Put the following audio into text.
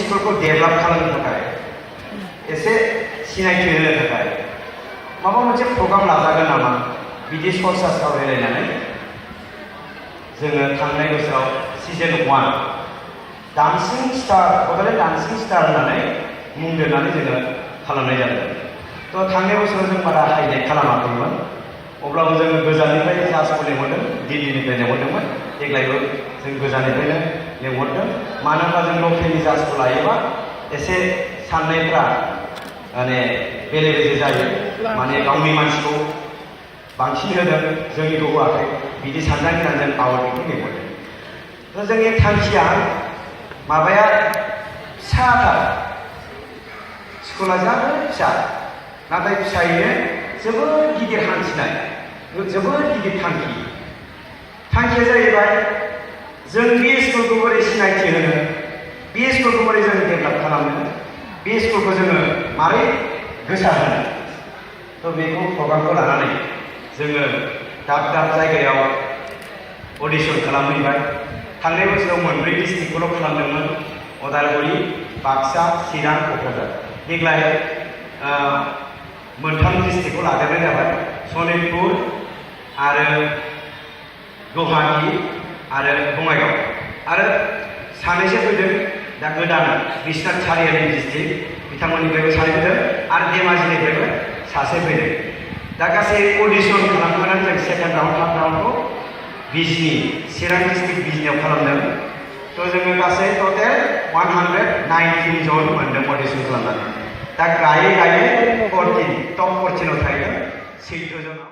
स्कुलखौ डेभेलप खालामनो थाखाय एसे सिनायथि होनो थाखाय माबा मोनसे प्रग्राम लाजागोन नामा बिदि सरसा सावरायलायनानै जोङो थांनाय बोसोराव season 1 dancing star Bodoland dancing star होननानै मुं दोननानै जोङो खालामनाय जादों। थ' थांनाय बोसोराव जों बारा हाइलाइट खालामाखैमोन, अब्लाबो जोङो गोजाननिफ्राय जाजखौ लेंहरदों, दिल्लीनिफ्राय लेंहरदोंमोन। देग्लायबो जों गोजाननिफ्रायनो लेंहरदों, मानो होनबा जों लकेलनि जाजखौ लायोबा एसे साननायफ्रा माने बेले बेजे जायो, माने गावनि मानसिखौ बांसिन होदों जोंनिखौ होआखै बिदि साननानै जों पावारखौ लेंहरदों। थ' जोंनि थांखिया माबाया फिसाथार, स्कुला जोबोद फिसा, नाथाय फिसायैनो जोबोद गिदिर हान्थिनाय, जोबोद गिदिर थांखिया जाहैबाय जों बे स्कुलखौ बोरै सिनायथि होनो, बे स्कुलखौ बोरै जों डेभेलप खालामनो, बे स्कुलखौ जोङो मारै गोसारहोनो। थ' बेखौ प्रग्रामखौ लानानै जोङो दाब दाब जायगायाव अडिसन खालामहैबाय। थांनाय बोसोराव 4 डिस्ट्रिक्टखौल' खालामदोंमोन, उदालगुरि, बाक्सा, चिरां, क'क्राझार। देग्लाय 3 डिस्ट्रिक्टखौ लादेरनाय जाबाय, सनितपुर आरो गुवाहाटी आरो बङाइगाव, आरो सानैसो फैदों दा गोदान बिश्वनाथ सारियाली डिस्ट्रिक्ट, बिथांमोननिफ्रायबो सानै फैदों आरो धेमाजिनिफ्रायबो सासे फैदों। दा गासै अडिसन खालामनानै जों सेकेन्ड राउन्ड थार्ड राउन्डखौ बिजनि चिरां डिस्ट्रिक्ट बिजनियाव खालामदों। थ' जोङो गासै टटेल 119 जन मोनदों अडिसन खालामनानै। दा गायै गायै 14 टप 14आव थाहैदों 14 जनाव।